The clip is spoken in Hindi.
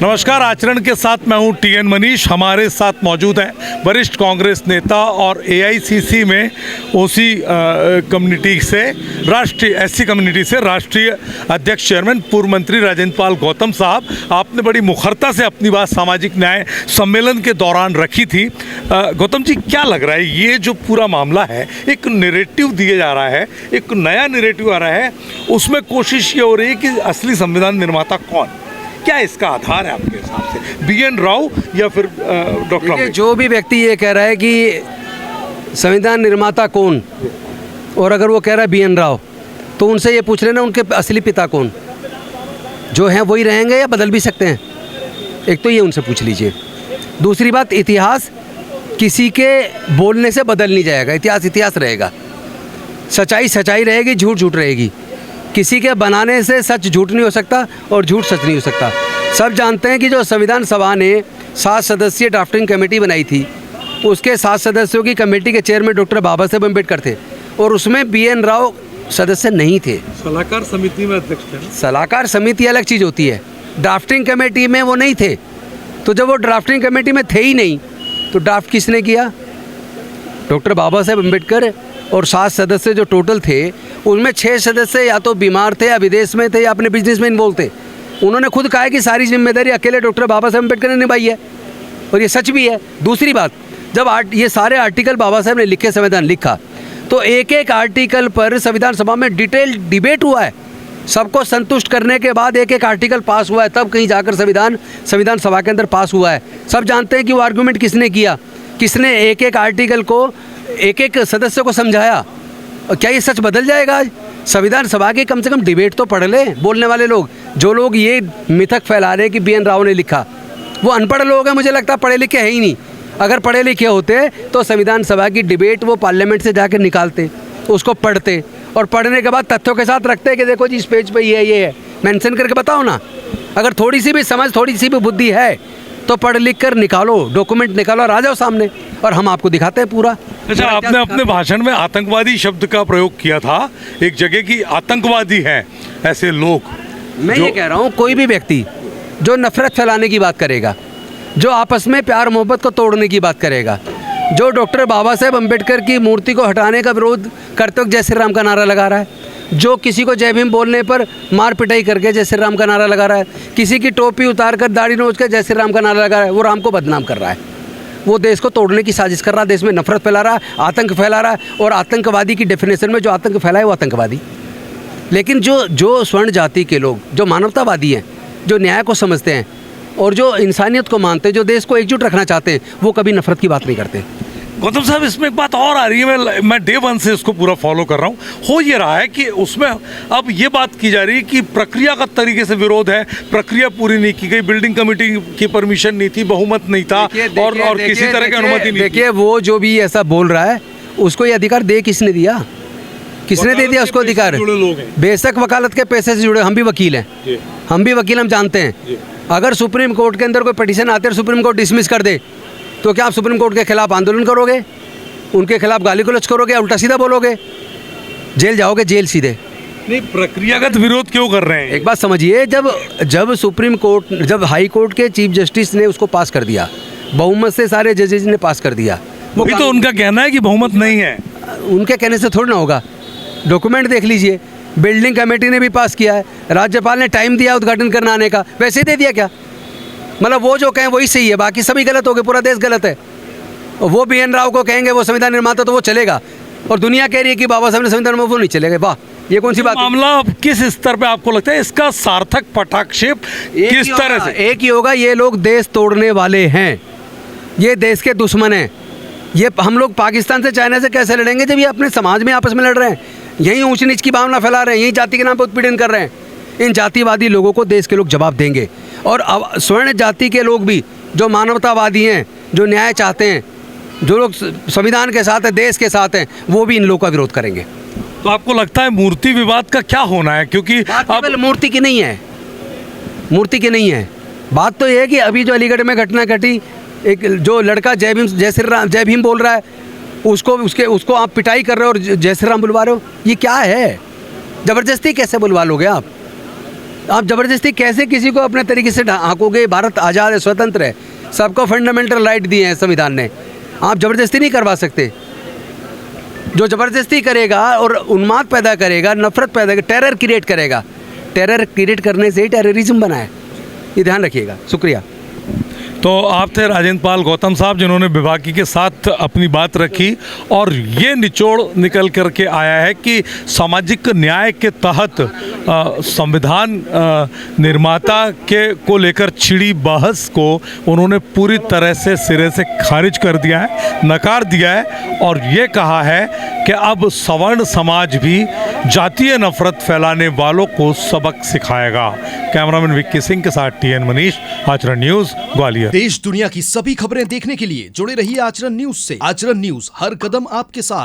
नमस्कार, आचरण के साथ मैं हूं टीएन मनीष। हमारे साथ मौजूद हैं वरिष्ठ कांग्रेस नेता और एआईसीसी में ओसी कम्युनिटी से राष्ट्रीय एससी कम्युनिटी से राष्ट्रीय अध्यक्ष चेयरमैन पूर्व मंत्री राजेंद्र पाल गौतम साहब। आपने बड़ी मुखरता से अपनी बात सामाजिक न्याय सम्मेलन के दौरान रखी थी। गौतम जी, क्या लग रहा है ये जो पूरा मामला है, एक नैरेटिव दिया जा रहा है, एक नया नैरेटिव आ रहा है, उसमें कोशिश ये हो रही है कि असली संविधान निर्माता कौन, क्या इसका आधार है आपके हिसाब से? BN राव या फिर डॉक्टर? जो भी व्यक्ति ये कह रहा है कि संविधान निर्माता कौन, और अगर वो कह रहा है BN राव, तो उनसे ये पूछ लेना उनके असली पिता कौन, जो हैं वही रहेंगे या बदल भी सकते हैं? एक तो ये उनसे पूछ लीजिए। दूसरी बात, इतिहास किसी के बोलने से बदल नहीं जाएगा। इतिहास इतिहास रहेगा, सच्चाई सच्चाई रहेगी, झूठ झूठ रहेगी। किसी के बनाने से सच झूठ नहीं हो सकता और झूठ सच नहीं हो सकता। सब जानते हैं कि जो संविधान सभा ने 7 सदस्यीय ड्राफ्टिंग कमेटी बनाई थी, उसके 7 सदस्यों की कमेटी के चेयरमैन डॉक्टर बाबा साहेब अम्बेडकर थे, और उसमें BN राव सदस्य नहीं थे। सलाहकार समिति में अध्यक्ष थे। सलाहकार समिति अलग चीज़ होती है, ड्राफ्टिंग कमेटी में वो नहीं थे। तो जब वो ड्राफ्टिंग कमेटी में थे ही नहीं, तो ड्राफ्ट किसने किया? डॉक्टर बाबा साहेब अम्बेडकर। और 7 सदस्य जो टोटल थे, उनमें 6 सदस्य या तो बीमार थे या विदेश में थे या अपने बिजनेस में इन्वॉल्व थे। उन्होंने खुद कहा है कि सारी जिम्मेदारी अकेले डॉक्टर बाबा साहेब अम्बेडकर ने निभाई है, और ये सच भी है। दूसरी बात, जब ये सारे आर्टिकल बाबा साहेब ने लिखे, संविधान लिखा, तो एक एक आर्टिकल पर संविधान सभा में डिटेल डिबेट हुआ है। सबको संतुष्ट करने के बाद एक एक आर्टिकल पास हुआ है, तब कहीं जाकर संविधान सभा के अंदर पास हुआ है। सब जानते हैं कि वो आर्गूमेंट किसने किया, किसने एक एक आर्टिकल को एक एक सदस्य को समझाया। और क्या ये सच बदल जाएगा आज? संविधान सभा की कम से कम डिबेट तो पढ़ ले बोलने वाले लोग। जो लोग ये मिथक फैला रहे हैं कि BN राव ने लिखा, वो अनपढ़ लोग हैं। मुझे लगता है पढ़े लिखे हैं ही नहीं। अगर पढ़े लिखे होते तो संविधान सभा की डिबेट वो पार्लियामेंट से जाकर निकालते, उसको पढ़ते, और पढ़ने के बाद तथ्यों के साथ रखते कि देखो जी इस पेज पे ये है, मेंशन करके बताओ ना। अगर थोड़ी सी भी समझ, थोड़ी सी भी बुद्धि है, तो पढ़ लिख कर निकालो, डॉक्यूमेंट निकालो और आ जाओ सामने, और हम आपको दिखाते हैं पूरा। अच्छा, आपने अपने भाषण में आतंकवादी शब्द का प्रयोग किया था एक जगह की, आतंकवादी हैं ऐसे लोग। मैं ये कह रहा हूँ, कोई भी व्यक्ति जो नफरत फैलाने की बात करेगा, जो आपस में प्यार मोहब्बत को तोड़ने की बात करेगा, जो डॉक्टर बाबा साहेब अम्बेडकर की मूर्ति को हटाने का विरोध करते वक्त जय श्री राम का नारा लगा रहा है, जो किसी को जय भीम बोलने पर मार पिटाई करके जय श्री राम का नारा लगा रहा है, किसी की टोपी उतार कर दाढ़ी नोच कर जय श्री राम का नारा लगा रहा है, वो राम को बदनाम कर रहा है। वो देश को तोड़ने की साजिश कर रहा है, देश में नफरत फैला रहा है, आतंक फैला रहा है। और आतंकवादी की डेफिनेशन में जो आतंक फैलाए वो आतंकवादी। लेकिन जो स्वर्ण जाति के लोग, जो मानवतावादी हैं, जो न्याय को समझते हैं और जो इंसानियत को मानते हैं, जो देश को एकजुट रखना चाहते हैं, वो कभी नफरत की बात नहीं करते। गौतम साहब, इसमें एक बात और आ रही है, मैं डे 1 से इसको पूरा फॉलो कर रहा हूँ। हो ये रहा है कि उसमें अब ये बात की जा रही है कि प्रक्रियागत तरीके से विरोध है, प्रक्रिया पूरी नहीं की गई, बिल्डिंग कमेटी की परमिशन नहीं थी, बहुमत नहीं था, और किसी तरह की अनुमति नहीं थी। देखिए, वो जो भी ऐसा बोल रहा है, उसको ये अधिकार दे किसने दिया? किसने दे दिया उसको अधिकार? बेशक वकालत के पैसे से जुड़े, हम भी वकील हैं, हम भी वकील, हम जानते हैं। अगर सुप्रीम कोर्ट के अंदर कोई पिटीशन आते और सुप्रीम कोर्ट डिसमिस कर दे, तो क्या आप सुप्रीम कोर्ट के खिलाफ आंदोलन करोगे, उनके खिलाफ गाली गलौज करोगे, उल्टा सीधा बोलोगे, जेल जाओगे, जेल सीधे? नहीं, प्रक्रियागत विरोध क्यों कर रहे हैं? एक बात समझिए, जब सुप्रीम कोर्ट, जब हाई कोर्ट के चीफ जस्टिस ने उसको पास कर दिया, बहुमत से सारे जजेज ने पास कर दिया, वो तो उनका कहना है कि बहुमत नहीं है। उनके कहने से थोड़ा ना होगा। डॉक्यूमेंट देख लीजिए, बिल्डिंग कमेटी ने भी पास किया है, राज्यपाल ने टाइम दिया उद्घाटन करने आने का, वैसे ही दे दिया क्या? मतलब वो जो कहें वही सही है, बाकी सभी गलत हो गए, पूरा देश गलत है। और वो BN राव को कहेंगे वो संविधान निर्माता, तो वो चलेगा, और दुनिया कह रही है कि बाबा साहब ने संविधान में, वो नहीं चलेगा। वाह, ये कौन सी बात? मामला किस स्तर पे आपको लगता है इसका सार्थक पटाक्षेप किस तरह से? एक ही होगा, ये लोग देश तोड़ने वाले हैं, ये देश के दुश्मन हैं। ये हम लोग पाकिस्तान से, चाइना से कैसे लड़ेंगे जब ये अपने समाज में आपस में लड़ रहे हैं, यही ऊंच नीच की भावना फैला रहे हैं, यही जाति के नाम पर उत्पीड़न कर रहे हैं। इन जातिवादी लोगों को देश के लोग जवाब देंगे। और स्वर्ण जाति के लोग भी, जो मानवतावादी हैं, जो न्याय चाहते हैं, जो लोग संविधान के साथ हैं, देश के साथ हैं, वो भी इन लोगों का विरोध करेंगे। तो आपको लगता है मूर्ति विवाद का क्या होना है? क्योंकि अब मूर्ति की नहीं है, मूर्ति की नहीं है बात। तो ये है कि अभी जो अलीगढ़ में घटना घटी, एक जो लड़का जय श्री राम, जय भीम बोल रहा है, उसको आप पिटाई कर रहे हो और जय श्री राम बुलवा रहे हो, ये क्या है? ज़बरदस्ती कैसे बुलवा लोगे आप? आप ज़बरदस्ती कैसे किसी को अपने तरीके से हाँकोगे? भारत आज़ाद है, स्वतंत्र है, सबको फंडामेंटल राइट दिए हैं संविधान ने, आप ज़बरदस्ती नहीं करवा सकते। जो ज़बरदस्ती करेगा और उन्माद पैदा करेगा, नफरत पैदा करेगा, टेरर क्रिएट करेगा, टेरर क्रिएट करने से ही टेररिज्म बना है, ये ध्यान रखिएगा। शुक्रिया। तो आप थे राजेंद्र पाल गौतम साहब, जिन्होंने विभागी के साथ अपनी बात रखी और ये निचोड़ निकल करके आया है कि सामाजिक न्याय के तहत संविधान निर्माता के को लेकर छिड़ी बहस को उन्होंने पूरी तरह से सिरे से खारिज कर दिया है, नकार दिया है और ये कहा है कि अब सवर्ण समाज भी जातीय नफरत फैलाने वालों को सबक सिखाएगा। कैमरामैन विक्की सिंह के साथ TN मनीष, आचरण न्यूज़, ग्वालियर। देश दुनिया की सभी खबरें देखने के लिए जुड़े रहिए आचरण न्यूज से। आचरण न्यूज, हर कदम आपके साथ।